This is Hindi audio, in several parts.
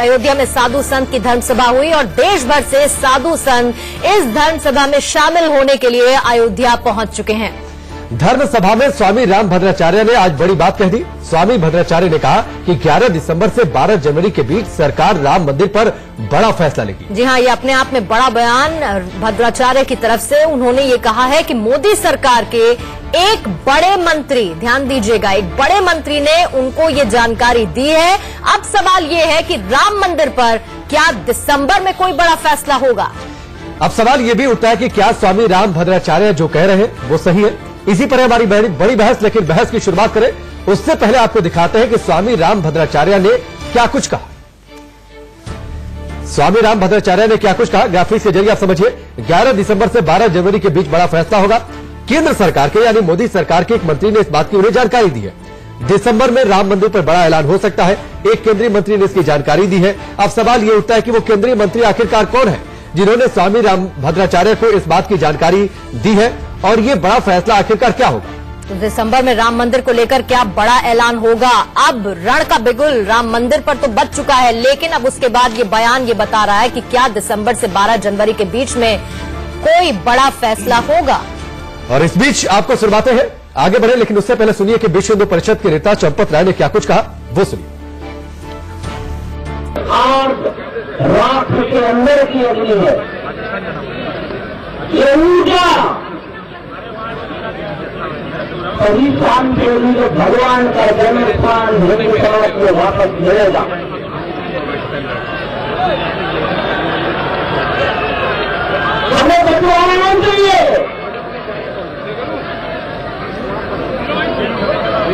अयोध्या में साधु संत की धर्मसभा हुई और देश भर से साधु संत इस धर्मसभा में शामिल होने के लिए अयोध्या पहुंच चुके हैं। धर्म सभा में स्वामी राम भद्राचार्य ने आज बड़ी बात कह दी। स्वामी भद्राचार्य ने कहा कि 11 दिसंबर से 12 जनवरी के बीच सरकार राम मंदिर पर बड़ा फैसला लेगी। जी हां, ये अपने आप में बड़ा बयान भद्राचार्य की तरफ से। उन्होंने ये कहा है कि मोदी सरकार के एक बड़े मंत्री, ध्यान दीजिएगा, एक बड़े मंत्री ने उनको ये जानकारी दी है। अब सवाल ये है कि राम मंदिर पर क्या दिसंबर में कोई बड़ा फैसला होगा? अब सवाल ये भी उठता है कि क्या स्वामी राम भद्राचार्य जो कह रहे हैं वो सही है। इसी पर हमारी बड़ी बहस, लेकिन बहस की शुरुआत करें उससे पहले आपको दिखाते हैं कि स्वामी राम भद्राचार्य ने क्या कुछ कहा। स्वामी राम भद्राचार्य ने क्या कुछ कहा, ग्राफिक्स के जरिए आप समझिए। 11 दिसंबर से 12 जनवरी के बीच बड़ा फैसला होगा। केंद्र सरकार के यानी मोदी सरकार के एक मंत्री ने इस बात की उन्हें जानकारी दी है। दिसंबर में राम मंदिर पर बड़ा ऐलान हो सकता है। एक केंद्रीय मंत्री ने इसकी जानकारी दी है। अब सवाल ये उठता है कि वो केंद्रीय मंत्री आखिरकार कौन है जिन्होंने स्वामी राम भद्राचार्य को इस बात की जानकारी दी है, और ये बड़ा फैसला आखिरकार क्या होगा। तो दिसंबर में राम मंदिर को लेकर क्या बड़ा ऐलान होगा? अब रण का बिगुल राम मंदिर पर तो बच चुका है, लेकिन अब उसके बाद ये बयान ये बता रहा है कि क्या दिसंबर से 12 जनवरी के बीच में कोई बड़ा फैसला होगा। और इस बीच आपको सुनवाते हैं, आगे बढ़े, लेकिन उससे पहले सुनिए कि विश्व हिंदू परिषद के नेता चंपत राय ने क्या कुछ कहा, वो सुनिए। राष्ट्र के अंदर की अग्नि है, ये ऊर्जा सभी शांति होगी जो भगवान का जन्म स्थान हिंदू समाज में वापस मिलेगा। हमें बदलाव नहीं चाहिए,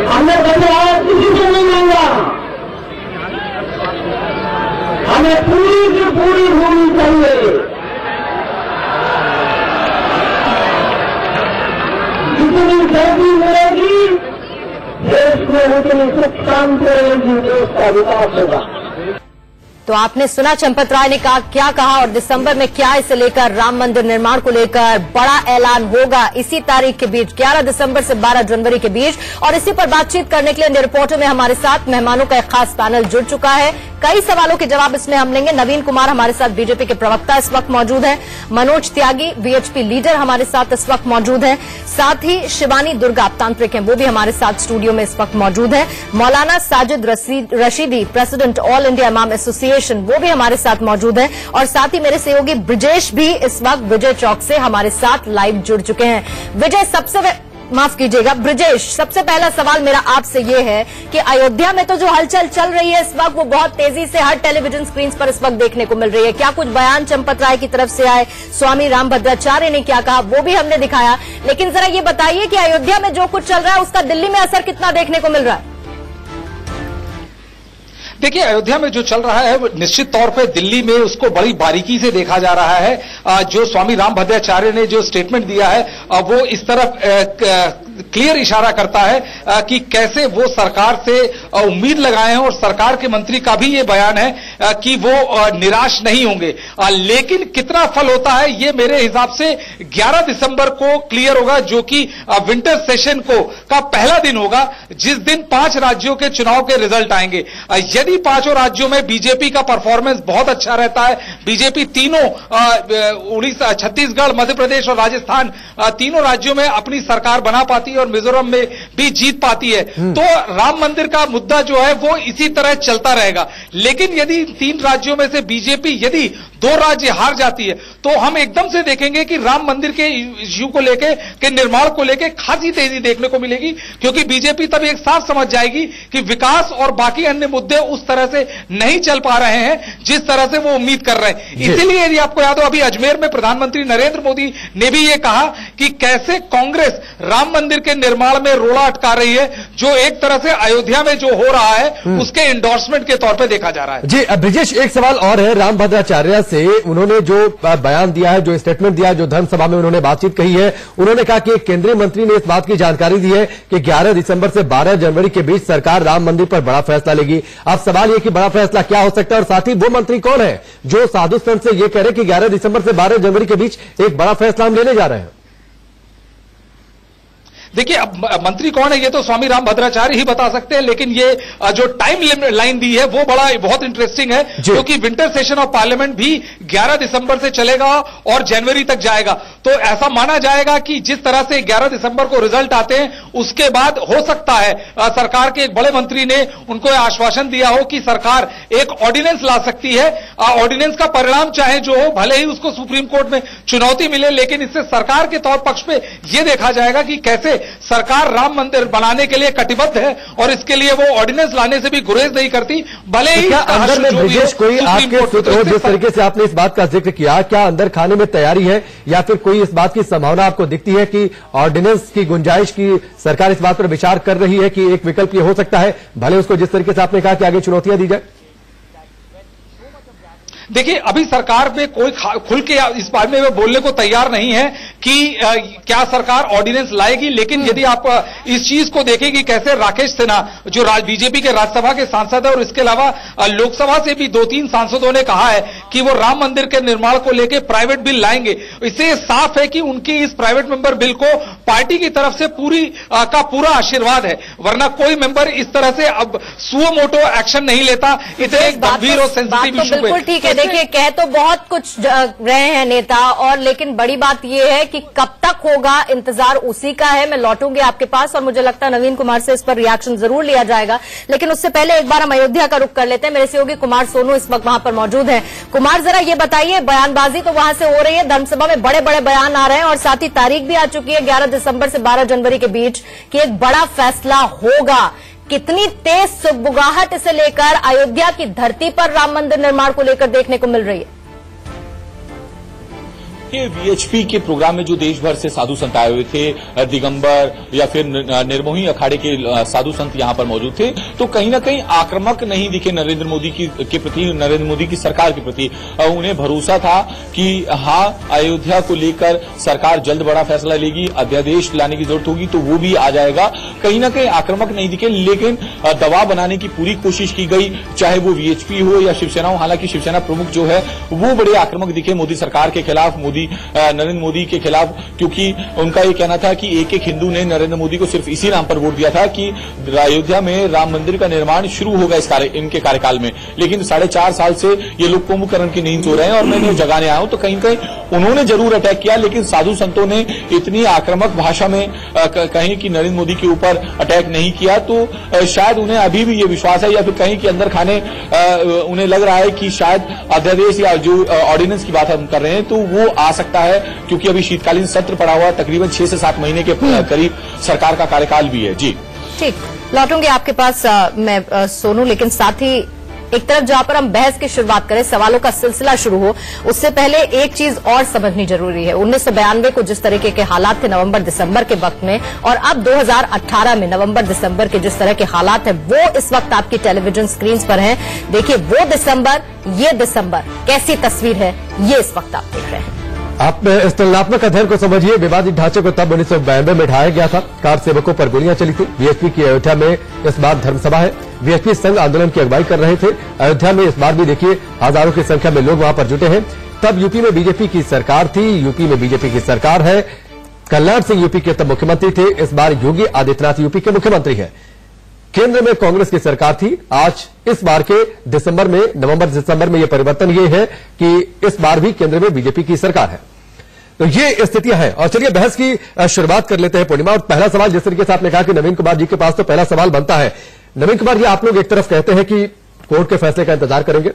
हमें बदलाव किसी से नहीं मांगा। हमें पूरी की पूरी भूमि चाहिए, जितनी जल्दी मिलेगी देश में उतनी सुख शांति रहेगी, देश का विकास होगा। तो आपने सुना चंपत राय ने क्या कहा, और दिसंबर में क्या इसे लेकर राम मंदिर निर्माण को लेकर बड़ा ऐलान होगा इसी तारीख के बीच, 11 दिसंबर से 12 जनवरी के बीच। और इसी पर बातचीत करने के लिए रिपोर्टर में हमारे साथ मेहमानों का एक खास पैनल जुड़ चुका है। कई सवालों के जवाब इसमें हम लेंगे। नवीन कुमार हमारे साथ बीजेपी के प्रवक्ता इस वक्त मौजूद हैं। मनोज त्यागी वीएचपी लीडर हमारे साथ इस वक्त मौजूद हैं। साथ ही शिवानी दुर्गा तांत्रिक हैं, वो भी हमारे साथ स्टूडियो में इस वक्त मौजूद हैं। मौलाना Sajid Rashidi president all India इमाम एसोसिएशन, वो भी हमारे साथ मौजूद हैं। और साथ ही मेरे सहयोगी ब्रिजेश भी इस वक्त विजय चौक से हमारे साथ लाइव जुड़ चुके हैं। विजय, माफ कीजिएगा ब्रिजेश, सबसे पहला सवाल मेरा आपसे ये है कि अयोध्या में तो जो हलचल चल रही है इस वक्त वो बहुत तेजी से हर टेलीविजन स्क्रीन पर इस वक्त देखने को मिल रही है। क्या कुछ बयान चंपत राय की तरफ से आए, स्वामी राम भद्राचार्य ने क्या कहा, वो भी हमने दिखाया। लेकिन जरा ये बताइए कि अयोध्या में जो कुछ चल रहा है उसका दिल्ली में असर कितना देखने को मिल रहा है? देखिए, अयोध्या में जो चल रहा है वो निश्चित तौर पे दिल्ली में उसको बड़ी बारीकी से देखा जा रहा है। जो स्वामी राम भद्राचार्य ने जो स्टेटमेंट दिया है वो इस तरफ क्लियर इशारा करता है कि कैसे वो सरकार से उम्मीद लगाए हैं, और सरकार के मंत्री का भी ये बयान है कि वो निराश नहीं होंगे। लेकिन कितना फल होता है ये मेरे हिसाब से 11 दिसंबर को क्लियर होगा, जो कि विंटर सेशन का पहला दिन होगा, जिस दिन 5 राज्यों के चुनाव के रिजल्ट आएंगे। यदि 5 राज्यों में बीजेपी का परफॉर्मेंस बहुत अच्छा रहता है, बीजेपी तीनों उड़ीसा, छत्तीसगढ़, मध्य प्रदेश और राजस्थान तीनों राज्यों में अपनी सरकार बना पाती है और मिजोरम में भी जीत पाती है, तो राम मंदिर का मुद्दा जो है वो इसी तरह चलता रहेगा। लेकिन यदि 3 राज्यों में से बीजेपी यदि 2 राज्य हार जाती है तो हम एकदम से देखेंगे कि राम मंदिर के इश्यू को लेके, के निर्माण को लेके खासी तेजी देखने को मिलेगी, क्योंकि बीजेपी तब एक साफ समझ जाएगी कि विकास और बाकी अन्य मुद्दे उस तरह से नहीं चल पा रहे हैं जिस तरह से वो उम्मीद कर रहे हैं। इसीलिए यदि आपको याद हो, अभी अजमेर में प्रधानमंत्री नरेंद्र मोदी ने भी ये कहा कि कैसे कांग्रेस राम मंदिर के निर्माण में रोड़ा अटका रही है, जो एक तरह से अयोध्या में जो हो रहा है उसके इंडोर्समेंट के तौर पर देखा जा रहा है। जी ब्रिजेश, एक सवाल और है राम भद्राचार्य से। उन्होंने जो बयान दिया है, जो स्टेटमेंट दिया है, जो धर्म सभा में उन्होंने बातचीत कही है, उन्होंने कहा कि एक केंद्रीय मंत्री ने इस बात की जानकारी दी है कि 11 दिसंबर से 12 जनवरी के बीच सरकार राम मंदिर पर बड़ा फैसला लेगी। अब सवाल यह कि बड़ा फैसला क्या हो सकता है, और साथ ही वो मंत्री कौन है जो साधु संत से यह कह रहे कि 11 दिसंबर से 12 जनवरी के बीच एक बड़ा फैसला हम लेने जा रहे हैं। देखिए, अब मंत्री कौन है ये तो स्वामी राम भद्राचार्य ही बता सकते हैं, लेकिन ये जो टाइम लाइन दी है वो बहुत इंटरेस्टिंग है, क्योंकि विंटर सेशन ऑफ पार्लियामेंट भी 11 दिसंबर से चलेगा और जनवरी तक जाएगा। तो ऐसा माना जाएगा कि जिस तरह से 11 दिसंबर को रिजल्ट आते हैं उसके बाद हो सकता है सरकार के एक बड़े मंत्री ने उनको आश्वासन दिया हो कि सरकार एक ऑर्डिनेंस ला सकती है। ऑर्डिनेंस का परिणाम चाहे जो हो, भले ही उसको सुप्रीम कोर्ट में चुनौती मिले, लेकिन इससे सरकार के तौर पक्ष पे यह देखा जाएगा कि कैसे सरकार राम मंदिर बनाने के लिए कटिबद्ध है और इसके लिए वो ऑर्डिनेंस लाने से भी गुरेज नहीं करती, भले ही अंदर में ब्रिजेश कोई आपके सूत्रों जिस तरीके से आपने इस बात का जिक्र किया, क्या अंदर खाने में तैयारी है या फिर कोई इस बात की संभावना आपको दिखती है कि ऑर्डिनेंस की गुंजाइश की सरकार इस बात पर विचार कर रही है कि एक विकल्प ये हो सकता है, भले उसको जिस तरीके से आपने कहा कि आगे चुनौतियां दी जाए? देखिए, अभी सरकार में कोई खुल के इस बारे में बोलने को तैयार नहीं है कि क्या सरकार ऑर्डिनेंस लाएगी, लेकिन यदि आप इस चीज को देखेंगे कैसे राकेश सिन्हा जो बीजेपी के राज्यसभा के सांसद है और इसके अलावा लोकसभा से भी 2-3 सांसदों ने कहा है कि वो राम मंदिर के निर्माण को लेकर प्राइवेट बिल लाएंगे। इससे साफ है कि उनके इस प्राइवेट मेंबर बिल को पार्टी की तरफ से पूरा आशीर्वाद है, वरना कोई मेंबर इस तरह से अब सुओ मोटो एक्शन नहीं लेता इतने गंभीर और सेंसिटिव इशू पे। ठीक है, देखिए कह तो बहुत कुछ रहे हैं नेता, और लेकिन बड़ी बात यह है कि कब तक होगा इंतजार उसी का है। मैं लौटूंगी आपके पास और मुझे लगता है नवीन कुमार से इस पर रिएक्शन जरूर लिया जाएगा, लेकिन उससे पहले एक बार हम अयोध्या का रुख कर लेते हैं। मेरे सहयोगी कुमार सोनू इस वक्त वहां पर मौजूद है। कुमार, जरा ये बताइए, बयानबाजी तो वहां से हो रही है, धर्मसभा में बड़े बड़े बयान आ रहे हैं और साथ ही तारीख भी आ चुकी है 11 दिसंबर से 12 जनवरी के बीच कि एक बड़ा फैसला होगा। कितनी तेज सुगबुगाहट इसे लेकर अयोध्या की धरती पर राम मंदिर निर्माण को लेकर देखने को मिल रही है? ये वीएचपी के प्रोग्राम में जो देश भर से साधु संत आए हुए थे, दिगंबर या फिर निर्मोही अखाड़े के साधु संत यहां पर मौजूद थे, तो कहीं ना कहीं आक्रामक नहीं दिखे नरेंद्र मोदी के प्रति, नरेंद्र मोदी की सरकार के प्रति। उन्हें भरोसा था कि हाँ, अयोध्या को लेकर सरकार जल्द बड़ा फैसला लेगी, अध्यादेश लाने की जरूरत होगी तो वो भी आ जाएगा। कहीं ना कहीं आक्रामक नहीं दिखे, लेकिन दबाव बनाने की पूरी कोशिश की गई, चाहे वो वीएचपी हो या शिवसेना हो। हालांकि शिवसेना प्रमुख जो है वो बड़े आक्रामक दिखे मोदी सरकार के खिलाफ, नरेंद्र मोदी के खिलाफ, क्योंकि उनका ये कहना था कि एक हिंदू ने नरेंद्र मोदी को सिर्फ इसी नाम पर वोट दिया था कि अयोध्या में राम मंदिर का निर्माण शुरू होगा इनके कार्यकाल में, लेकिन 4.5 साल से ये लोग कुंभकर्ण की नींद सो रहे हैं और मैं जगाने आया हूं। तो कहीं कहीं उन्होंने जरूर अटैक किया, लेकिन साधु संतों ने इतनी आक्रामक भाषा में कहीं कि नरेंद्र मोदी के ऊपर अटैक नहीं किया। तो शायद उन्हें अभी भी ये विश्वास है, या फिर कहीं के अंदर खाने उन्हें लग रहा है कि शायद अध्यादेश या जो ऑर्डिनेंस की बात हम कर रहे हैं तो वो आ सकता है, क्योंकि अभी शीतकालीन सत्र पड़ा हुआ, तकरीबन 6 से 7 महीने के करीब सरकार का कार्यकाल भी है। जी ठीक, लौटूंगी आपके पास मैं सोनू, लेकिन साथ ही एक तरफ जहां पर हम बहस की शुरुआत करें, सवालों का सिलसिला शुरू हो, उससे पहले एक चीज और समझनी जरूरी है। 1992 को जिस तरीके के हालात थे नवंबर दिसंबर के वक्त में, और अब 2018 में नवंबर दिसंबर के जिस तरह के हालात हैं वो इस वक्त आपकी टेलीविजन स्क्रीन पर हैं। देखिए वो दिसंबर, ये दिसंबर, कैसी तस्वीर है ये इस वक्त आप देख रहे हैं। आप इस तुलनात्मक अध्ययन को समझिए। विवादित ढांचे को तब 1992 में ढाया गया था, कार सेवकों पर गोलियां चली थी। वीएचपी की अयोध्या में इस बार धर्मसभा है, वीएचपी संघ आंदोलन की अगुवाई कर रहे थे। अयोध्या में इस बार भी देखिए हजारों की संख्या में लोग वहां पर जुटे हैं। तब यूपी में बीजेपी की सरकार थी, यूपी में बीजेपी की सरकार है। कल्याण सिंह यूपी के तब मुख्यमंत्री थे, इस बार योगी आदित्यनाथ यूपी के मुख्यमंत्री है। केंद्र में कांग्रेस की सरकार थी। आज इस बार के दिसंबर में, नवंबर दिसंबर में यह परिवर्तन ये है कि इस बार भी केंद्र में बीजेपी की सरकार है। तो ये स्थितियां हैं। और चलिए बहस की शुरुआत कर लेते हैं पूर्णिमा। और पहला सवाल, जिस तरीके से आपने कहा कि नवीन कुमार जी के पास तो पहला सवाल बनता है। नवीन कुमार जी, आप लोग एक तरफ कहते हैं कि कोर्ट के फैसले का इंतजार करेंगे,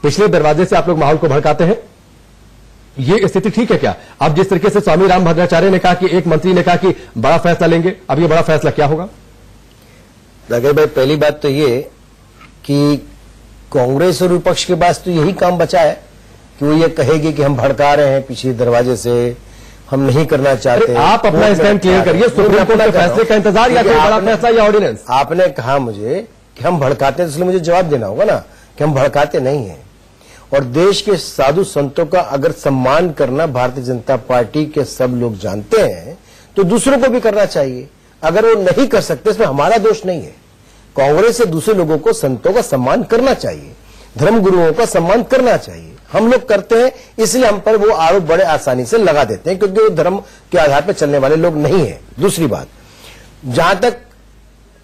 पिछले दरवाजे से आप लोग माहौल को भड़काते हैं, ये स्थिति ठीक है क्या? अब जिस तरीके से स्वामी राम भद्राचार्य ने कहा कि एक मंत्री ने कहा कि बड़ा फैसला लेंगे, अब ये बड़ा फैसला क्या होगा? अगर भाई पहली बात तो ये कि कांग्रेस और विपक्ष के पास तो यही काम बचा है कि वो ये कहेगी कि हम भड़का रहे हैं पीछे दरवाजे से, हम नहीं करना चाहते। आप अपना स्टैंड क्लियर करिए, सुप्रीम कोर्ट के फैसले का इंतजार या कोई बड़ा फैसला या ऑर्डिनेंस? आपने कहा मुझे कि हम भड़काते हैं, इसलिए मुझे जवाब देना होगा ना कि हम भड़काते नहीं हैं। और देश के साधु संतों का अगर सम्मान करना भारतीय जनता पार्टी के सब लोग जानते हैं तो दूसरों को भी करना चाहिए। अगर वो नहीं कर सकते इसमें हमारा दोष नहीं है। कांग्रेस से दूसरे लोगों को, संतों का सम्मान करना चाहिए, धर्म गुरुओं का सम्मान करना चाहिए। हम लोग करते हैं, इसलिए हम पर वो आरोप बड़े आसानी से लगा देते हैं, क्योंकि वो धर्म के आधार पर चलने वाले लोग नहीं है। दूसरी बात, जहां तक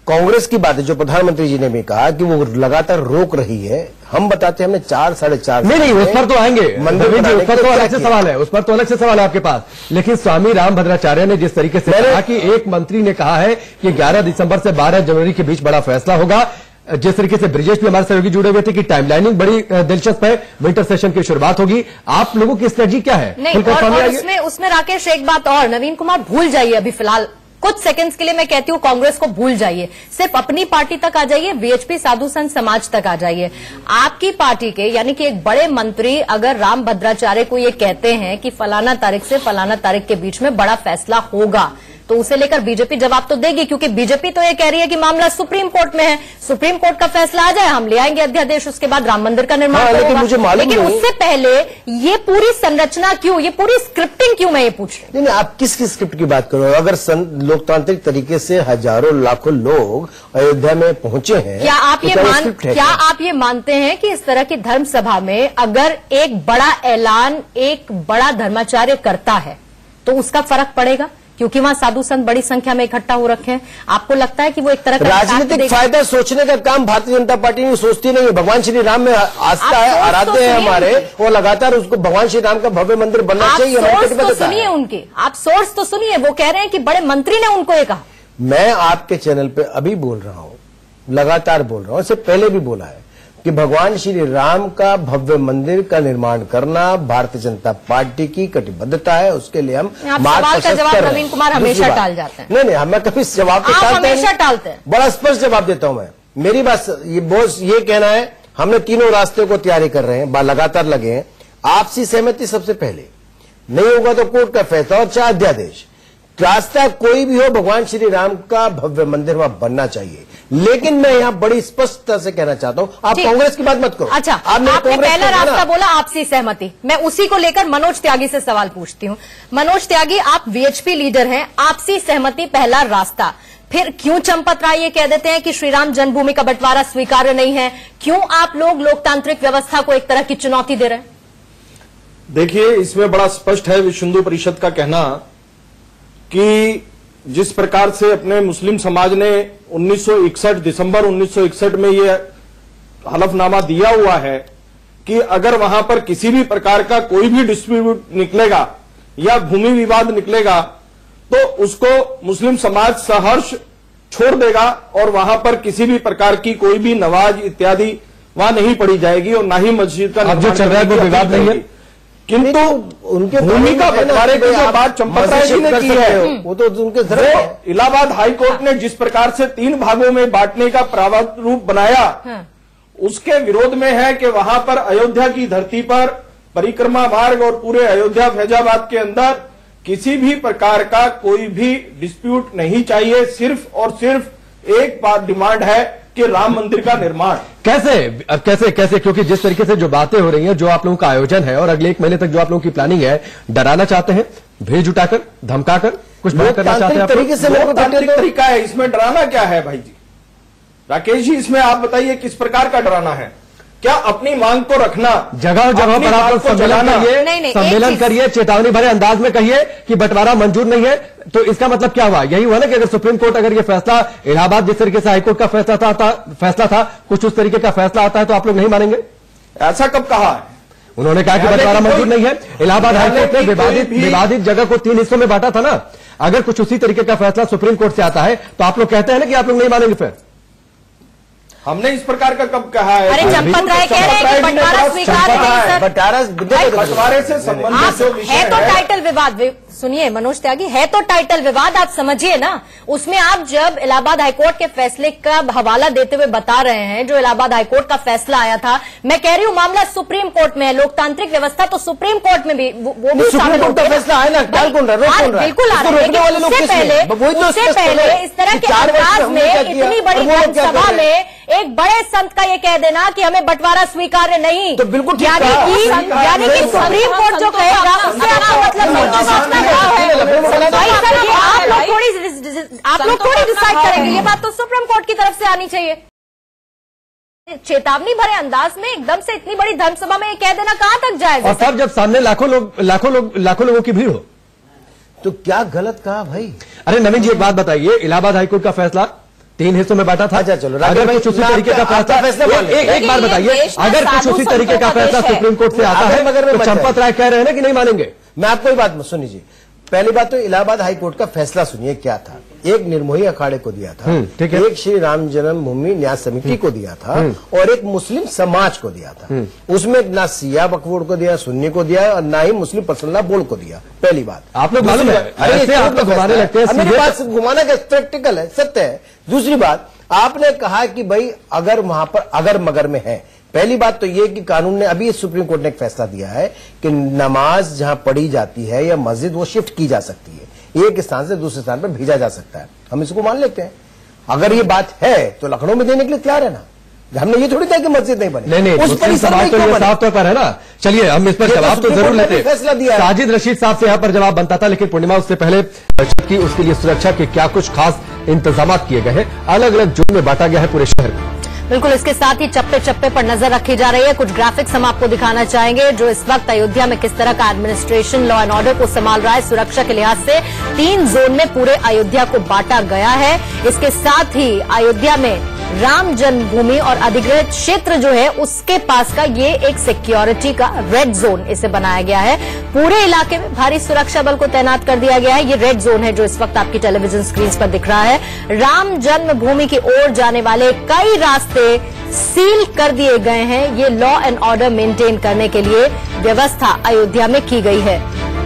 कांग्रेस की बात है, जो प्रधानमंत्री जी ने भी कहा कि वो लगातार रोक रही है, हम बताते हैं हमने 4-4.5 नहीं, उस पर तो आएंगे मंदिर जी, उस पर तो अलग से सवाल है, उस पर तो अलग से सवाल है आपके पास। लेकिन स्वामी रामभद्राचार्य ने जिस तरीके से कहा कि एक मंत्री ने कहा है कि 11 दिसंबर से 12 जनवरी के बीच बड़ा फैसला होगा, जिस तरीके से ब्रिजेश भी हमारे सहयोगी जुड़े हुए थे कि टाइमलाइनिंग बड़ी दिलचस्प है, विंटर सेशन की शुरुआत होगी, आप लोगों की स्ट्रेटजी क्या है? नहीं, और उसमें राकेश एक बात और, नवीन कुमार भूल जाइए अभी फिलहाल कुछ सेकंड्स के लिए, मैं कहती हूँ कांग्रेस को भूल जाइए, सिर्फ अपनी पार्टी तक आ जाइए, वीएचपी साधु संत समाज तक आ जाइए। आपकी पार्टी के यानी कि एक बड़े मंत्री अगर रामभद्राचार्य को ये कहते हैं कि फलाना तारीख से फलाना तारीख के बीच में बड़ा फैसला होगा, तो उसे लेकर बीजेपी जवाब तो देगी, क्योंकि बीजेपी तो ये कह रही है कि मामला सुप्रीम कोर्ट में है, सुप्रीम कोर्ट का फैसला आ जाए, हम ले आएंगे अध्यादेश, उसके बाद राम मंदिर का निर्माण होगा। लेकिन उससे पहले ये पूरी संरचना क्यों, ये पूरी स्क्रिप्टिंग क्यों, मैं ये पूछ रही हूं। नहीं, आप किसकी स्क्रिप्ट की बात करो? अगर लोकतांत्रिक तरीके से हजारों लाखों लोग अयोध्या में पहुंचे हैं, क्या आप ये मानते हैं कि इस तरह की धर्म सभा में अगर एक बड़ा ऐलान एक बड़ा धर्माचार्य करता है तो उसका फर्क पड़ेगा? क्योंकि वहां साधु संत बड़ी संख्या में इकट्ठा हो रखे हैं, आपको लगता है कि वो एक तरह का राजनीतिक फायदा सोचने का काम भारतीय जनता पार्टी नहीं सोचती नहीं है। भगवान श्री राम में आस्था है, आराध्य है हमारे, वो लगातार उसको भगवान श्री राम का भव्य मंदिर बनना चाहिए। तो सुनिए उनके, आप सोर्स तो सुनिए, वो कह रहे हैं कि बड़े मंत्री ने उनको ये कहा। मैं आपके चैनल पे अभी बोल रहा हूं, लगातार बोल रहा हूं, इससे पहले भी बोला है कि भगवान श्री राम का भव्य मंदिर का निर्माण करना भारतीय जनता पार्टी की कटिबद्धता है, उसके लिए हम सवाल का जवाब नवीन कुमार हमेशा टाल जाते हैं। नहीं, हमें कभी जवाब हमेशा टालते हैं, बड़ा स्पष्ट जवाब देता हूं मैं। मेरी बात ये कहना है, हमने तीनों रास्ते को तैयारी कर रहे हैं, लगातार लगे हैं। आपसी सहमति सबसे पहले, नहीं होगा तो कोर्ट का फैसला और 4 अध्यादेश, रास्ता कोई भी हो, भगवान श्री राम का भव्य मंदिर वहां बनना चाहिए। लेकिन मैं यहां बड़ी स्पष्टता से कहना चाहता हूं, आप कांग्रेस की बात मत करो। अच्छा, आपने पहला रास्ता बोला आपसी सहमति, मैं उसी को लेकर मनोज त्यागी से सवाल पूछती हूं। मनोज त्यागी, आप वीएचपी लीडर हैं, आपसी सहमति पहला रास्ता, फिर क्यों चंपत राय ये कह देते हैं कि श्रीराम जन्मभूमि का बंटवारा स्वीकार्य नहीं है? क्यों आप लोग लोकतांत्रिक व्यवस्था को एक तरह की चुनौती दे रहे हैं? देखिए, इसमें बड़ा स्पष्ट है विश्व हिंदू परिषद का कहना कि जिस प्रकार से अपने मुस्लिम समाज ने 1961 दिसंबर 1961 में ये हलफनामा दिया हुआ है कि अगर वहां पर किसी भी प्रकार का कोई भी डिस्प्यूट निकलेगा या भूमि विवाद निकलेगा तो उसको मुस्लिम समाज सहर्ष छोड़ देगा और वहां पर किसी भी प्रकार की कोई भी नमाज इत्यादि वहां नहीं पढ़ी जाएगी और ना ही मस्जिद का जो चल रहा है वो विवाद नहीं है। किंतु उनके भूमि का बंटवारे की जो बात चंपत राय जी ने की है, वो तो उनके इलाहाबाद हाई कोर्ट ने जिस प्रकार से 3 भागों में बांटने का प्रावधान बनाया, उसके विरोध में है कि वहां पर अयोध्या की धरती पर परिक्रमा मार्ग और पूरे अयोध्या फैजाबाद के अंदर किसी भी प्रकार का कोई भी डिस्प्यूट नहीं चाहिए। सिर्फ और सिर्फ एक बात डिमांड है कि राम मंदिर का निर्माण। कैसे क्योंकि जिस तरीके से जो बातें हो रही हैं, जो आप लोगों का आयोजन है और अगले 1 महीने तक जो आप लोगों की प्लानिंग है, डराना चाहते हैं, भीड़ जुटाकर, धमकाकर कुछ बात करना चाहते हैं? तरीके से लोकतांत्रिक तरीका है, इसमें डराना क्या है भाई जी? राकेश जी, इसमें आप बताइए किस प्रकार का डराना है? क्या अपनी मांग को रखना, जगह जगह पर आप सम्मेलन करिए, चेतावनी भरे अंदाज में कहिए कि बंटवारा मंजूर नहीं है, तो इसका मतलब क्या हुआ? यही हुआ ना कि अगर सुप्रीम कोर्ट अगर ये फैसला, इलाहाबाद जिस तरीके से हाईकोर्ट का फैसला था कुछ उस तरीके का फैसला आता है तो आप लोग नहीं मानेंगे? ऐसा कब कहा है? उन्होंने कहा कि बंटवारा मंजूर नहीं है। इलाहाबाद हाईकोर्ट ने विवादित जगह को 3 हिस्सों में बांटा था ना। अगर कुछ उसी तरीके का फैसला सुप्रीम कोर्ट से आता है तो आप लोग कहते हैं ना कि आप लोग नहीं मानेंगे। फिर हमने इस प्रकार का कब कहा है? अरे चंपत राय कह रहे हैं कि बंटवारा स्वीकार है, बंटवारे से संबंधित जो विषय है तो टाइटल विवाद, सुनिए मनोज त्यागी, है तो टाइटल विवाद, आप समझिए ना। उसमें आप जब इलाहाबाद हाईकोर्ट के फैसले का हवाला देते हुए बता रहे हैं, जो इलाहाबाद हाईकोर्ट का फैसला आया था, मैं कह रही हूं मामला सुप्रीम कोर्ट में है, लोकतांत्रिक व्यवस्था तो सुप्रीम कोर्ट में भी वो भी शामिल होता है। फैसला है ना, बिल्कुल आ रहा है। उससे पहले इस तरह के अंदाज में इतनी बड़ी जनसभा में एक बड़े संत का ये कह देना कि हमें बंटवारा स्वीकार्य नहीं, तो बिल्कुल यानी कि सुप्रीम कोर्ट जो कहेगा उससे आपको मतलब आप लोग थोड़ी डिसाइड करेंगे, ये बात तो सुप्रीम कोर्ट की तरफ से आनी चाहिए। चेतावनी भरे अंदाज में एकदम से इतनी बड़ी धर्मसभा में ये कह देना कहां तक जाएगा? और तब जब सामने लाखों लोगों की भीड़ हो, तो क्या गलत कहा भाई? अरे नवीन जी एक बात बताइए, इलाहाबाद हाईकोर्ट का फैसला 3 हिस्सों में बांटा था। अच्छा चलो, अगर कुछ उसी तरीके का फैसला, एक बात बताइए, अगर कुछ उसी तरीके का फैसला सुप्रीम कोर्ट से आता है तो चंपत राय कह रहे हैं ना कि नहीं मानेंगे। मैं आपको एक बात सुनिए, पहली बात तो इलाहाबाद हाईकोर्ट का फैसला सुनिए क्या था। एक निर्मोही अखाड़े को दिया था, एक श्री राम जन्मभूमि न्याय समिति को दिया था और एक मुस्लिम समाज को दिया था। उसमें ना सिया वक्फ को दिया, सुन्नी को दिया और ना ही मुस्लिम पर्सनल लॉ बोर्ड को दिया। पहली बात आप लोग मालूम है, अरे आप लोग घुमाने लगते हैं, मेरी बात घुमाना का प्रैक्टिकल है, सत्य है। दूसरी बात, आपने कहा कि भाई अगर वहां पर अगर मगर में है, पहली बात तो ये कि कानून ने अभी सुप्रीम कोर्ट ने एक फैसला दिया है कि नमाज जहां पढ़ी जाती है या मस्जिद वो शिफ्ट की जा सकती है, एक स्थान से दूसरे स्थान पर भेजा जा सकता है। हम इसको मान लेते हैं। अगर ये बात है तो लखनऊ में देने के लिए तैयार है ना, हमने ये थोड़ी कहा कि मस्जिद नहीं बने। नहीं, उस पर सवाल तो ये साफ तौर पर है ना। चलिए हम इस पर जवाब तो जरूर लेते हैं, फैसला दिया। साजिद रशीद साहब से यहाँ पर जवाब बनता था, लेकिन पूर्णिमा उससे पहले की उसके लिए सुरक्षा के क्या कुछ खास इंतजाम किए गए हैं, अलग अलग जोन में बांटा गया है पूरे शहर को। बिल्कुल, इसके साथ ही चप्पे चप्पे पर नजर रखी जा रही है। कुछ ग्राफिक्स हम आपको दिखाना चाहेंगे जो इस वक्त अयोध्या में किस तरह का एडमिनिस्ट्रेशन लॉ एंड ऑर्डर को संभाल रहा है। सुरक्षा के लिहाज से 3 जोन में पूरे अयोध्या को बांटा गया है। इसके साथ ही अयोध्या में राम जन्मभूमि और अधिग्रहित क्षेत्र जो है उसके पास का ये एक सिक्योरिटी का रेड जोन इसे बनाया गया है। पूरे इलाके में भारी सुरक्षा बल को तैनात कर दिया गया है। ये रेड जोन है जो इस वक्त आपकी टेलीविजन स्क्रीन पर दिख रहा है। राम जन्मभूमि की ओर जाने वाले कई रास्ते सील कर दिए गए हैं। ये लॉ एंड ऑर्डर मेंटेन करने के लिए व्यवस्था अयोध्या में की गई है।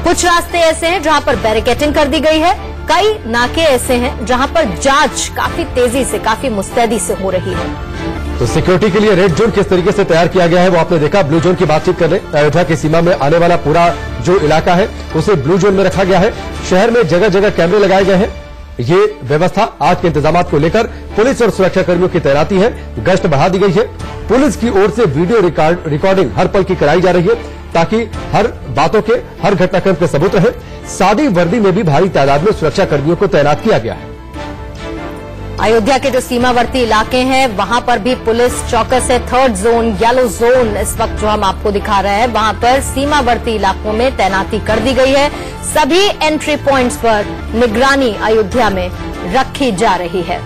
कुछ रास्ते ऐसे हैं जहां पर बैरिकेडिंग कर दी गई है, कई नाके ऐसे हैं जहां पर जांच काफी तेजी से, काफी मुस्तैदी से हो रही है। तो सिक्योरिटी के लिए रेड जोन किस तरीके से तैयार किया गया है वो आपने देखा। ब्लू जोन की बातचीत कर ले, अयोध्या की सीमा में आने वाला पूरा जो इलाका है उसे ब्लू जोन में रखा गया है। शहर में जगह जगह कैमरे लगाए गए हैं। ये व्यवस्था आज के इंतजाम को लेकर पुलिस और सुरक्षा कर्मियों की तैनाती है, गश्त बढ़ा दी गई है। पुलिस की ओर से वीडियो रिकॉर्डिंग हर पल की कराई जा रही है ताकि हर बातों के, हर घटनाक्रम के सबूत रहे। सादी वर्दी में भी भारी तादाद में सुरक्षा कर्मियों को तैनात किया गया है। अयोध्या के जो सीमावर्ती इलाके हैं वहां पर भी पुलिस चौकस है। 3rd जोन, येलो जोन इस वक्त जो हम आपको दिखा रहे हैं, वहां पर सीमावर्ती इलाकों में तैनाती कर दी गई है। सभी एंट्री पॉइंट्स पर निगरानी अयोध्या में रखी जा रही है।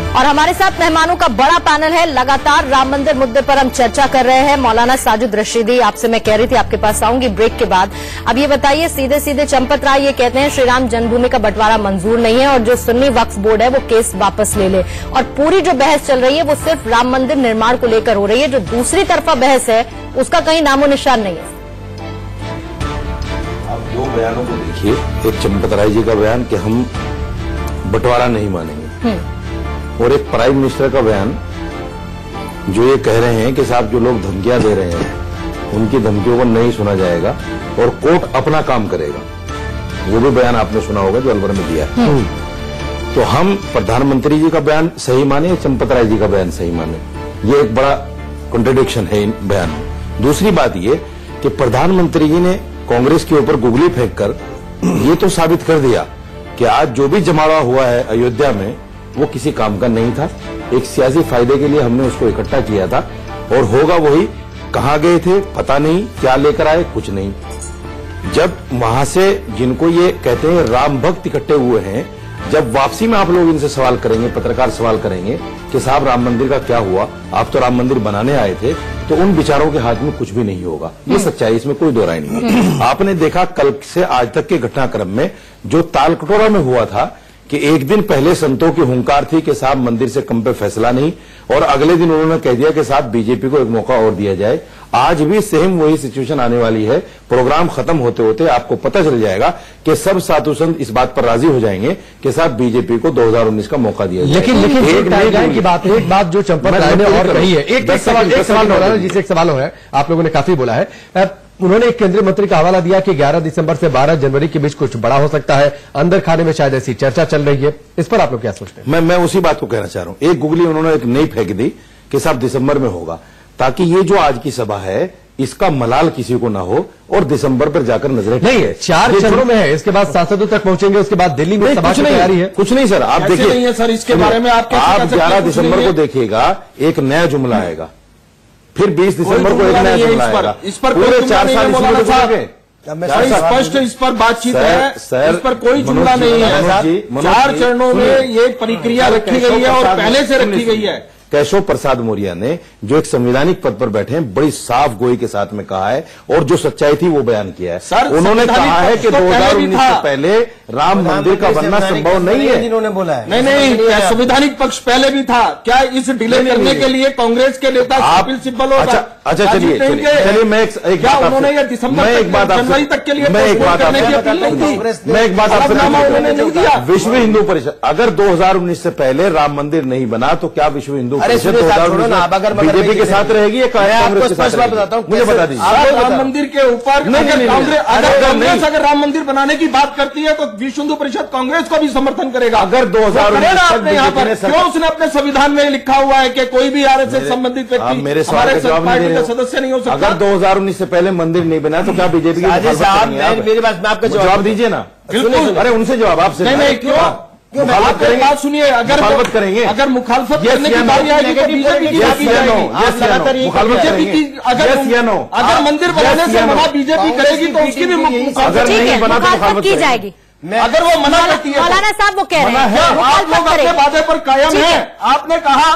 और हमारे साथ मेहमानों का बड़ा पैनल है। लगातार राम मंदिर मुद्दे पर हम चर्चा कर रहे हैं। मौलाना साजिद रशीदी, आपसे मैं कह रही थी आपके पास आऊंगी ब्रेक के बाद। अब ये बताइए, सीधे सीधे चंपत राय ये कहते हैं श्री राम जन्मभूमि का बंटवारा मंजूर नहीं है और जो सुन्नी वक्फ बोर्ड है वो केस वापस ले ले, और पूरी जो बहस चल रही है वो सिर्फ राम मंदिर निर्माण को लेकर हो रही है। जो दूसरी तरफा बहस है उसका कहीं नामो निशान नहीं है। आप 2 बयानों को देखिए, एक चंपत राय जी का बयान कि हम बंटवारा नहीं मानेंगे, और एक प्राइम मिनिस्टर का बयान जो ये कह रहे हैं कि साहब जो लोग धमकियां दे रहे हैं उनकी धमकियों को नहीं सुना जाएगा और कोर्ट अपना काम करेगा। वो भी बयान आपने सुना होगा जो अलवर में दिया है। तो हम प्रधानमंत्री जी का बयान सही माने या चंपत राय जी का बयान सही माने? ये एक बड़ा कॉन्ट्रडिक्शन है इन बयान में। दूसरी बात ये कि प्रधानमंत्री जी ने कांग्रेस के ऊपर गुगली फेंक कर ये तो साबित कर दिया कि आज जो भी जमावड़ा हुआ है अयोध्या में वो किसी काम का नहीं था, एक सियासी फायदे के लिए हमने उसको इकट्ठा किया था और होगा वही। कहां गए थे पता नहीं, क्या लेकर आए कुछ नहीं। जब वहां से जिनको ये कहते हैं राम भक्त इकट्ठे हुए हैं, जब वापसी में आप लोग इनसे सवाल करेंगे, पत्रकार सवाल करेंगे कि साहब राम मंदिर का क्या हुआ, आप तो राम मंदिर बनाने आए थे, तो उन विचारों के हाथ में कुछ भी नहीं होगा। ये सच्चाई, इसमें कोई दो राय नहीं है। आपने देखा कल से आज तक के घटनाक्रम में जो ताल कटोरा में हुआ था कि एक दिन पहले संतों की हुंकार थी कि साहब मंदिर से कम पे फैसला नहीं, और अगले दिन उन्होंने कह दिया कि साहब बीजेपी को एक मौका और दिया जाए। आज भी सेम वही सिचुएशन आने वाली है। प्रोग्राम खत्म होते होते आपको पता चल जाएगा कि सब साधु संत इस बात पर राजी हो जाएंगे कि साहब बीजेपी को 2019 का मौका दिया जाए। लेकिन एक की बात है, एक बात जो चंपत राय ने और कही है, एक सवाल हो रहा है जिसे एक सवाल हो रहा है, आप लोगों ने काफी बोला है। उन्होंने एक केंद्रीय मंत्री का हवाला दिया कि 11 दिसंबर से 12 जनवरी के बीच कुछ बड़ा हो सकता है, अंदर खाने में शायद ऐसी चर्चा चल रही है। इस पर आप लोग क्या सोचते हैं? मैं उसी बात को कहना चाह रहा हूं। एक गुगली उन्होंने एक नई फेंक दी कि साहब दिसंबर में होगा, ताकि ये जो आज की सभा है इसका मलाल किसी को ना हो और दिसंबर पर जाकर नजरें नहीं है। 4 चरणों में है, इसके बाद सांसदों तक पहुंचेंगे, उसके बाद दिल्ली में सभा की तैयारी है। कुछ नहीं सर, आप देखिए नहीं है सर, इसके बारे में आप 11 दिसंबर को देखिएगा एक नया जुमला आएगा, फिर 20 दिसंबर को एक नया जुमला आएगा। इस पर पूरे 4 साल इसमें तो गए। स्पष्ट इस पर बातचीत है, इस पर कोई जुमला नहीं है। 4 चरणों में ये प्रक्रिया रखी गई है और पहले से रखी गई है। केशव प्रसाद मौर्य ने जो एक संवैधानिक पद पर बैठे हैं, बड़ी साफ गोई के साथ में कहा है और जो सच्चाई थी वो बयान किया है। सर, उन्होंने कहा है कि 2019 से पहले राम मंदिर का बनना संभव नहीं है। इन्होंने बोला है नहीं, संवैधानिक पक्ष पहले भी था। क्या इस डिले करने के लिए कांग्रेस के नेता कपिल सिब्बल और अच्छा चलिए मैं एक बात उन्होंने ये दिसंबर जनवरी तक के लिए विश्व हिंदू परिषद अगर 2019 से पहले राम मंदिर नहीं बना तो क्या विश्व हिंदू परिषद 2019 बीजेपी के साथ रहेगी या कांग्रेस के साथ रहेगी? मुझे बता दीजिए। राम मंदिर के ऊपर कांग्रेस अगर राम मंदिर बनाने की बात करती है तो विश्व हिंदू परिषद कांग्रेस को भी समर्थन करेगा। अगर 2019 यहाँ पर क्यों उसने अपने संविधान में लिखा हुआ है कि कोई भी आरएसएस संबंधित व्यक्ति मेरे सवाल का जवाब नहीं दे रहे, सदस्य नहीं हो सकता। अगर 2019 से पहले मंदिर नहीं बना तो क्या बीजेपी मेरी बात में आपका जवाब दीजिए ना? अरे उनसे जवाब आपसे नहीं क्यों मुखालफत करेंगे? बात सुनिए, अगर मुखालफत करेंगे, अगर मुखालफत करने की बारी आएगी तो बीजेपी की बात जाएगी। अगर मंदिर बनाने से मना बीजेपी करेगी तो उसकी भी अगर नहीं बना तो मुखालफत की जाएगी। अगर वो मना करती है मौलाना साहब वो कह रहे हैं आप लोग अपने वादे पर कायम है। आपने कहा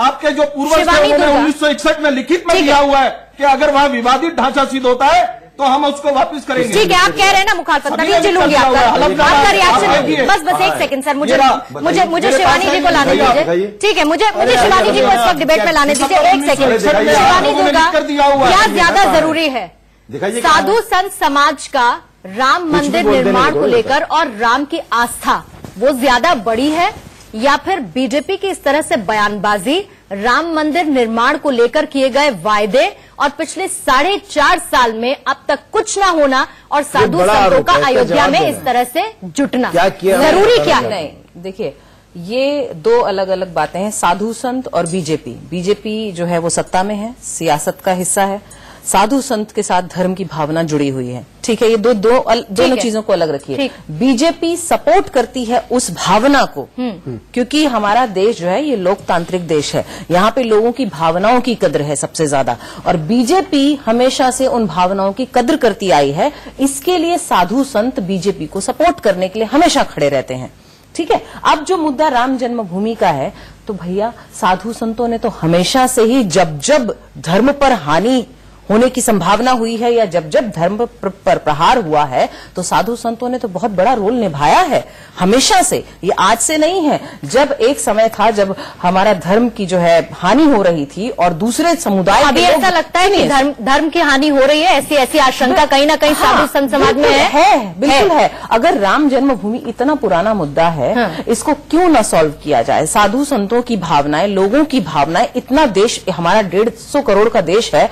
आपके जो पूर्वज थे उन्होंने 1961 में लिखित में दिया हुआ है कि अगर वहां विवादित ढांचा सिद्ध होता है तो हम उसको वापस करेंगे। ठीक है, आप कह रहे हैं ना मुखालफत, तभी झिलूंगी आपका रिएक्शन। बस एक सेकंड सर, मुझे शिवानी जी को लाने दीजिए। ठीक है, मुझे शिवानी जी को इस वक्त डिबेट में लाने दीजिए। एक सेकंड, शिवानी दुर्गा, क्या ज्यादा जरूरी है साधु संत समाज का राम मंदिर निर्माण को लेकर और राम की आस्था वो ज्यादा बड़ी है या फिर बीजेपी की इस तरह से बयानबाजी, राम मंदिर निर्माण को लेकर किए गए वायदे और पिछले 4.5 साल में अब तक कुछ ना होना और साधु संतों का अयोध्या में इस तरह से जुटना जरूरी क्या है? नहीं, देखिए ये 2 अलग अलग बातें हैं। साधु संत और बीजेपी जो है वो सत्ता में है, सियासत का हिस्सा है। साधु संत के साथ धर्म की भावना जुड़ी हुई है। ठीक है, ये दोनों चीजों को अलग रखिए। बीजेपी सपोर्ट करती है उस भावना को, क्योंकि हमारा देश जो है ये लोकतांत्रिक देश है। यहाँ पे लोगों की भावनाओं की कद्र है सबसे ज्यादा, और बीजेपी हमेशा से उन भावनाओं की कद्र करती आई है। इसके लिए साधु संत बीजेपी को सपोर्ट करने के लिए हमेशा खड़े रहते हैं। ठीक है, अब जो मुद्दा राम जन्मभूमि का है तो भैया साधु संतों ने तो हमेशा से ही जब धर्म पर हानि होने की संभावना हुई है या जब धर्म पर प्रहार हुआ है तो साधु संतों ने तो बहुत बड़ा रोल निभाया है हमेशा से। ये आज से नहीं है। जब एक समय था जब हमारा धर्म की जो है हानि हो रही थी और दूसरे समुदाय अभी ऐसा लगता है कि धर्म की हानि हो रही है, ऐसी आशंका कहीं ना कहीं साधु संत समाज में है। बिल्कुल है। अगर राम जन्मभूमि इतना पुराना मुद्दा है, इसको क्यों ना सॉल्व किया जाए? साधु संतों की भावनाएं, लोगों की भावनाएं, इतना देश हमारा 150 करोड़ का देश है,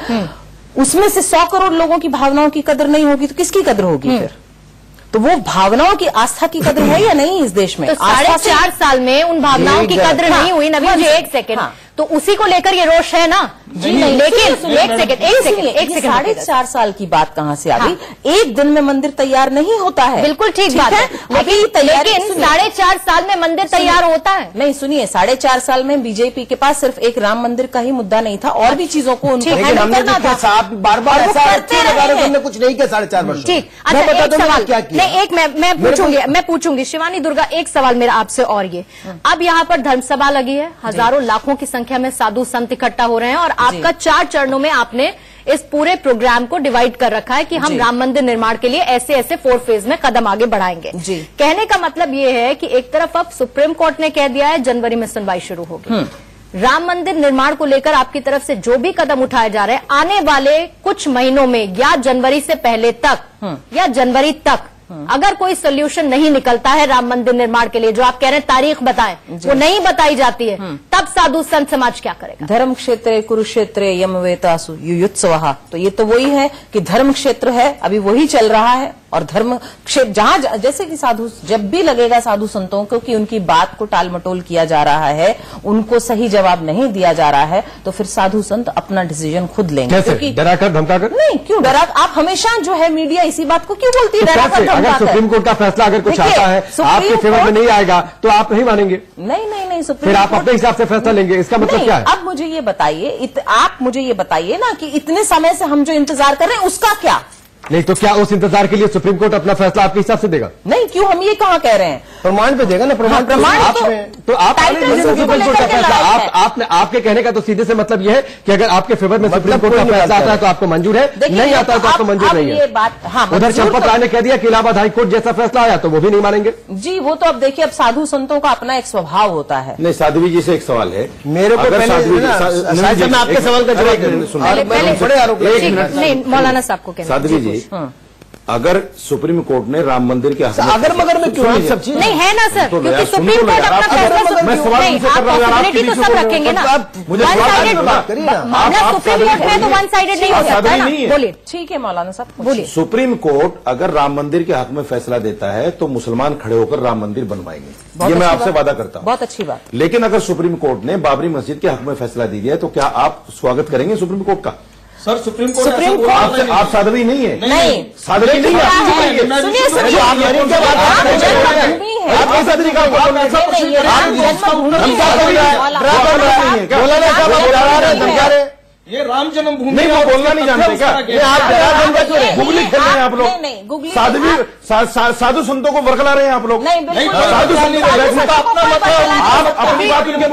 उसमें से 100 करोड़ लोगों की भावनाओं की कदर नहीं होगी तो किसकी कदर होगी फिर? तो वो भावनाओं की, आस्था की कदर है या नहीं इस देश में? तो 4.5 साल में उन भावनाओं की कदर नहीं हुई। नवीन जी एक सेकंड, तो उसी को लेकर ये रोष है ना? जी नहीं, लेकिन एक सेकंड 4.5 साल की बात कहां से आ गई? एक दिन में मंदिर तैयार नहीं होता है। बिल्कुल ठीक बात है, लेकिन 4.5 साल में मंदिर तैयार होता है। नहीं सुनिए, 4.5 साल में बीजेपी के पास सिर्फ एक राम मंदिर का ही मुद्दा नहीं था, और भी चीजों को उनको हैंडल करना था। बार-बार हमने कुछ नहीं किया 4.5 वर्ष। ठीक, अच्छा एक सवाल, नहीं एक मैं पूछूंगी शिवानी दुर्गा, एक सवाल मेरा आपसे और ये, अब यहाँ पर धर्मसभा लगी है, हजारों लाखों की संख्या में साधु संत इकट्ठा हो रहे हैं और आपका 4 चरणों में आपने इस पूरे प्रोग्राम को डिवाइड कर रखा है कि हम राम मंदिर निर्माण के लिए ऐसे 4 फेज में कदम आगे बढ़ाएंगे। कहने का मतलब ये है कि एक तरफ अब सुप्रीम कोर्ट ने कह दिया है जनवरी में सुनवाई शुरू होगी, राम मंदिर निर्माण को लेकर आपकी तरफ से जो भी कदम उठाए जा रहे हैं आने वाले कुछ महीनों में या जनवरी से पहले तक या जनवरी तक अगर कोई सोल्यूशन नहीं निकलता है राम मंदिर निर्माण के लिए, जो आप कह रहे हैं तारीख बताएं, वो नहीं बताई जाती है, तब साधु संत समाज क्या करेगा? धर्म क्षेत्र कुरुक्षेत्र यमवेतासु युयुत्सवः, तो ये तो वही है कि धर्म क्षेत्र है, अभी वही चल रहा है। और धर्म क्षेत्र जहां जैसे कि साधु, जब भी लगेगा साधु संतों को कि उनकी बात को टाल मटोल किया जा रहा है, उनको सही जवाब नहीं दिया जा रहा है, तो फिर साधु संत अपना डिसीजन खुद लेंगे। क्योंकि डराकर धमकाकर नहीं, क्यों डरा? आप हमेशा जो है मीडिया इसी बात को क्यों बोलती है? अगर सुप्रीम कोर्ट का फैसला अगर कुछ आता है आपके फेवर में नहीं आएगा तो आप नहीं मानेंगे? नहीं, सुप्रीम फिर आप अपने हिसाब से फैसला लेंगे, इसका मतलब क्या है? अब मुझे ये बताइए, आप मुझे ये बताइए ना कि इतने समय से हम जो इंतजार कर रहे हैं उसका क्या? नहीं तो क्या उस इंतजार के लिए सुप्रीम कोर्ट अपना फैसला आपके हिसाब से देगा? नहीं, क्यों, हम ये कहाँ कह रहे हैं? प्रमाण पे देगा ना, प्रमाण तो आप सुप्रीम कोर्ट का फैसला, आपके कहने का तो सीधे से मतलब यह है कि अगर आपके फेवर में सुप्रीम कोर्ट का फैसला आता है तो आपको मंजूर है, नहीं आता है तो आपको मंजूर नहीं है। ये बात, हाँ, उधर चंपत राय ने कह दिया कि इलाहाबाद हाईकोर्ट जैसा फैसला आया तो वो भी नहीं मानेंगे। जी, वो तो अब देखिए, अब साधु संतों का अपना एक स्वभाव होता है। नहीं, साध्वी जी से एक सवाल है मेरे को, मैं आपके सवाल का जवाब नहीं, मौलाना साहब को कहना। साध्वी जी, अगर सुप्रीम कोर्ट ने राम मंदिर के अगर मगर में क्यों सब चीज नहीं है ना सर, क्योंकि सुप्रीम कोर्ट अपना फैसला, मैं सवाल मुझसे कर रहा हूं, पॉसिबिलिटी तो सब रखेंगे ना। मुझे मामला सुप्रीम कोर्ट में तो वन साइडेड नहीं हो सकता है ना। बोलिए। ठीक है मौलाना साहब, बोलिए। सुप्रीम कोर्ट अगर राम मंदिर के हक में फैसला देता है तो मुसलमान खड़े होकर राम मंदिर बनवाएंगे, ये मैं आपसे वादा करता हूं। बहुत अच्छी बात। लेकिन अगर सुप्रीम कोर्ट ने बाबरी मस्जिद के हक में फैसला दे दिया तो क्या आप स्वागत करेंगे सुप्रीम कोर्ट का? सर, सुप्रीम कोर्ट आप साध्वी नहीं है, नहीं साध्वी नहीं है। सुनिए, ये राम जन्मभूमि नहीं, वो बोलना नहीं जानते क्या? गुगली खेल रहे हैं आप लोग, साधु संतों को वर्गला रहे हैं आप लोग। नहीं, साधु संतों को आप अपनी बात उनके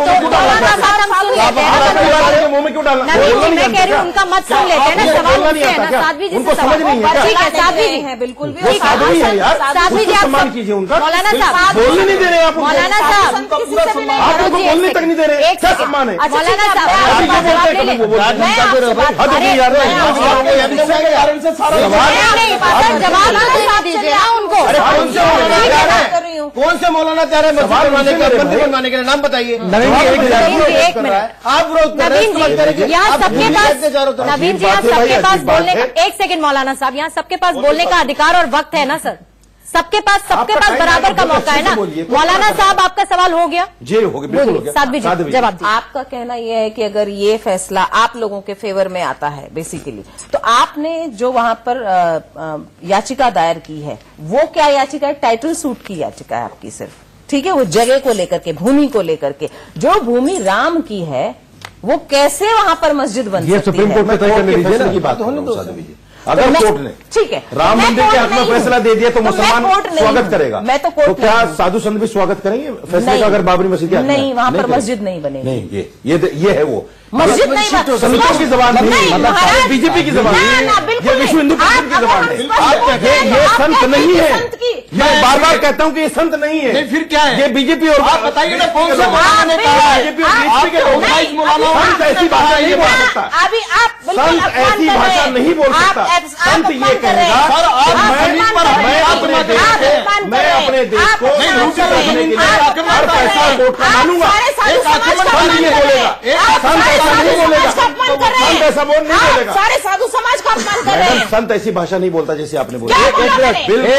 मुंह में क्यों डालना? मैं कह रही हूँ उनका मत सुन लेते हैं ना, सवाल मुझसे है ना, साध्वी जी उनको समझ नहीं है। ठीक है, साध्वी जी है, बिल्कुल भी साध्वी है यार, साध्वी जी, आप सम्मान कीजिए उनका। मौलाना साहब बोलने नहीं दे रहे आप, मौलाना साहब आप उनको बोलने तक नहीं दे रहे, क्या सम्मान है? मौलाना साहब कौन से मौलाना कह रहे हैं मंदिर बनवाने के लिए? नाम बताइए। एक मिनट, आप विरोध कर रहे हैं। यहाँ सबके पास, नवीन जी, यहाँ सबके पास बोलने का, एक सेकंड मौलाना साहब, यहाँ सबके पास बोलने का अधिकार और वक्त है ना सर, सबके पास बराबर का मौका है ना। मौलाना साहब, आपका सवाल हो गया? जी हो गया, बिल्कुल हो गया। साध्वी जी जवाब दीजिए। आपका कहना यह है कि अगर ये फैसला आप लोगों के फेवर में आता है बेसिकली, तो आपने जो वहां पर याचिका दायर की है, वो क्या याचिका है? टाइटल सूट की याचिका है आपकी सिर्फ, ठीक है? वो जगह को लेकर के, भूमि को लेकर के, जो भूमि राम की है वो कैसे वहां पर मस्जिद बन सकती है? ये सुप्रीम कोर्ट में तय करने दीजिए ना की बात होने दो। अगर कोर्ट ने, ठीक है, राम मंदिर के हक में फैसला दे दिया तो मुसलमान स्वागत करेगा। मैं तो कोर्ट, तो क्या साधु संत भी स्वागत करेंगे फैसले का? अगर बाबरी मस्जिद नहीं, वहां पर मस्जिद नहीं बनेगी। नहीं, ये है वो मस्जिद नहीं, संतों की जबान नहीं, मतलब बीजेपी की जबान नहीं, ये विश्व हिंदू परिषद की जबान है। आप कहते हैं ये संत नहीं है, मैं बार बार कहता हूँ कि ये संत नहीं है, फिर क्या है? ये बीजेपी और आप बताइए ना, कौन सा मौलाना ने कहा? बीजेपी और बीजेपी के संत ऐसी भाषा नहीं बोल सकता, अभी आप संत ऐसी भाषा नहीं बोल सकता। संत ये कहेगा मैं अपने देश को रखने के लिए हर फैसला कोर्ट का मानूंगा। संत ये बोलेगा, संत ऐसा नहीं बोलेगा, संत ऐसा नहीं बोलेगा। सारे साधु समाज का अपमान कर रहे हैं। संत ऐसी भाषा नहीं बोलता जैसे आपने बोला। एक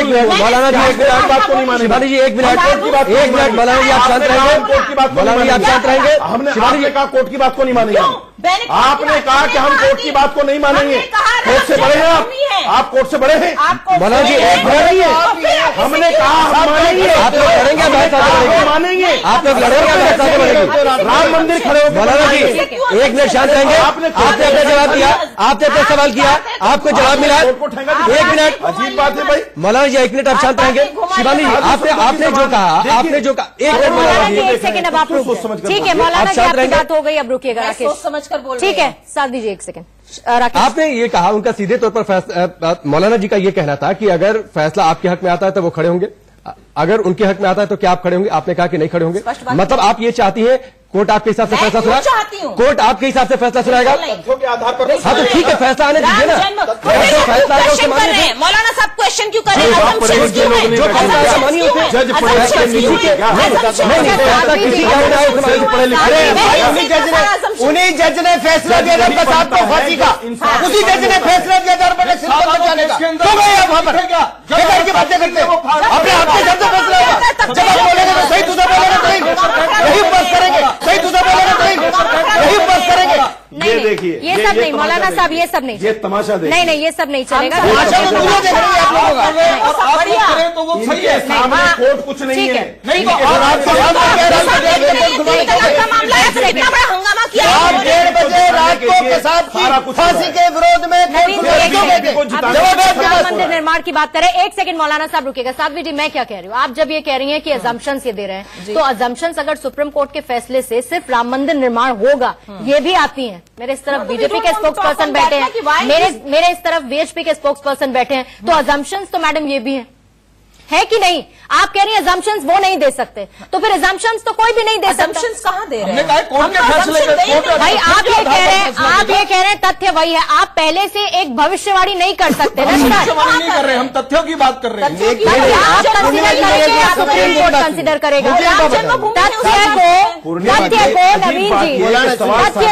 मिनट मौलाना जी, एक मिनट बात को नहीं माने। शिवानी जी एक मिनट, मौलाना जी आप शांत रहेंगे, कोर्ट की बात, मौलाना जी आप शांत रहेंगे। आपने कहा कोर्ट की बात को नहीं मानेंगे, आपने कहा कि हम कोर्ट की बात को नहीं मानेंगे। कोर्ट से बड़े हैं आप कोर्ट से बड़े हैं मौलाना जी, एक मिनट, हमने कहा हम मानेंगे, आप लोग लड़ेंगे, मानेंगे, आप लोग लड़ेंगे, राम मंदिर खड़े हो। मौलाना जी एक मिनट शांत रहेंगे। आपने अपना जवाब दिया, आपने अपना सवाल किया, आपको जवाब मिला। एक मिनट, अजीब बात है भाई। मौलाना जी एक मिनट आप शांत रहेंगे। शिवानी जी आपने जो कहा, एक मिनट मौलाना जी, एक सेकंड, अब आप रुक जाइए। ठीक है मौलाना जी, आपकी बात हो गई, अब रुकिएगा राकेश, सोच समझ कर बोल। ठीक है, साथ दीजिए एक सेकंड। राकेश, आपने ये कहा, उनका सीधे तौर पर मौलाना जी का ये कहना था कि अगर फैसला आपके हक में आता है तो वो खड़े होंगे, अगर उनके हक में आता है तो क्या आप खड़े होंगे? आपने कहा कि नहीं खड़े होंगे। मतलब आप ये चाहती हैं कोर्ट आपके हिसाब से फैसला सुनाएगा? कोर्ट आपके हिसाब से फैसला सुनाएगा? तथ्यों के आधार पर। हाँ तो ठीक है, फैसला आने दीजिए ना। फैसला आएगा उसे मानिए। मौलाना साहब क्वेश्चन क्यों कर रहे हैं? जो फैसला आएगा मानिए उसे। जज उन्हीं जज ने फैसला दिया था बस आपको फांसी का, उसी जज ने फैसला दिया था बचाने का। क्यों गए आप वहां पर की बातें करते? अपने आपके जब से फैसला होगा, जब आप बोलेंगे तो सही, तुझे बोलेगा तो यही बस करेंगे, सही तुझे बोलेगा तो यही बस करेंगे। ये देखिए, ये सब आज नहीं मौलाना साहब, ये सब नहीं, ये तमाशा देखिए। नहीं ये सब नहीं चलेगा। तो वो सही है, सामने कोर्ट कुछ नहीं है। नहीं तो हंगामा किया 1:30 बजे रात को कसाब की फांसी के विरोध में राम मंदिर निर्माण की बात करें, एक सेकंड मौलाना साहब रुकेगा। साध्वी जी, मैं क्या कह रही हूँ, आप जब ये कह रही हैं कि अजम्पशंस ये दे रहे हैं, तो अजम्पशंस अगर सुप्रीम कोर्ट के फैसले से सिर्फ राम मंदिर निर्माण होगा, ये भी आती हैं। मेरे इस तरफ बीजेपी के स्पोक्स पर्सन बैठे हैं, मेरे इस तरफ बीएचपी के स्पोक्स पर्सन बैठे हैं, तो अजम्पशंस तो मैडम ये भी है कि नहीं? आप कह रही हैं अजम्पशंस वो नहीं दे सकते, तो फिर अजम्पशंस तो कोई भी नहीं दे सकता। अजम्पशंस कहाँ दे रहे हैं? भाई आप ये कह रहे हैं तथ्य वही है, आप पहले से एक भविष्यवाणी नहीं कर सकते ना। भविष्यवाणी नहीं कर रहे, हम तथ्यों की बात कर रहे हैं। आप कंसिडर करेंगे या सुप्रीम कोर्ट कंसिडर करेगा? तथ्य को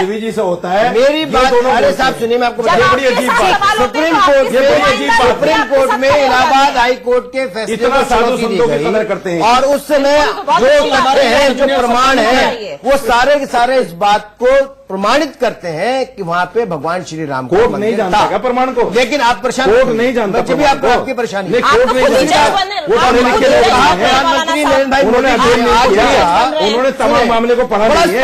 नवीन जी से होता है मेरी बात। अरे साहब सुनिए, मैं आपको बड़ी अजीब बात। सुप्रीम कोर्ट में इलाहाबाद हाई कोर्ट के फैसले इतना साधु संतों की कदर करते हैं, और उस समय जो तथ्य है, जो प्रमाण है, वो सारे के सारे इस बात को प्रमाणित करते हैं कि वहां पे भगवान श्री राम कोर्ट नहीं जानता क्या प्रमाण को? लेकिन आप परेशान, कोर्ट नहीं जानता, जब भी आपकी परेशानी नहीं, कोर्ट नहीं जानता। प्रधानमंत्री नरेंद्र भाई उन्होंने तमाम मामले को पढ़ा नहीं है।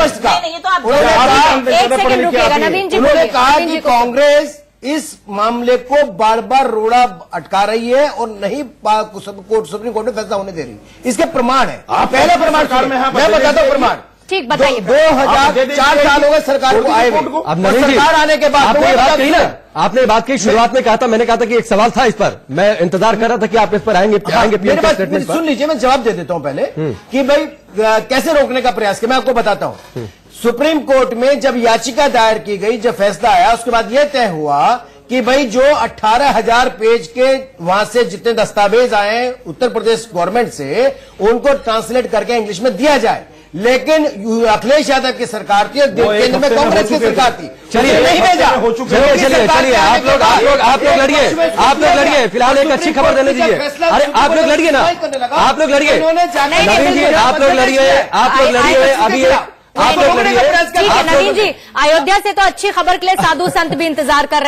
उन्होंने कहा कि कांग्रेस इस मामले को बार बार रोड़ा अटका रही है और नहीं सुप्रीम कोर्ट में फैसला होने दे रही। इसके प्रमाण है, पहले प्रमाण मैं बताता हूँ प्रमाण। ठीक बताइए। 2004 साल हो गए सरकार को आए हुए। अब नवीन जी, सरकार आने के बाद आपने बात कही ना, आपने बात की शुरुआत में कहा था, मैंने कहा था कि एक सवाल था इस पर, मैं इंतजार कर रहा था कि आप इस पर आएंगे। मेरे पास सुन लीजिए, मैं जवाब दे देता हूं पहले कि भाई कैसे रोकने का प्रयास किया, मैं आपको बताता हूं। सुप्रीम कोर्ट में जब याचिका दायर की गई, जब फैसला आया, उसके बाद यह तय हुआ कि भाई जो 18,000 पेज के वहां से जितने दस्तावेज आए उत्तर प्रदेश गवर्नमेंट से, उनको ट्रांसलेट करके इंग्लिश में दिया जाए। लेकिन अखिलेश यादव की सरकार थी, केंद्र में कांग्रेस की सरकार थी, चलिए नहीं भेजा। चलिए आप लोग लड़िए, फिलहाल एक अच्छी खबर देने दीजिए। अरे आप लोग लड़िए ना, आप लोग लड़िए, नवीन जी आप लोग लड़िए, अभी आप लोग लड़िए। नवीन जी, अयोध्या से तो अच्छी खबर के लिए साधु संत भी इंतजार कर रहे हैं।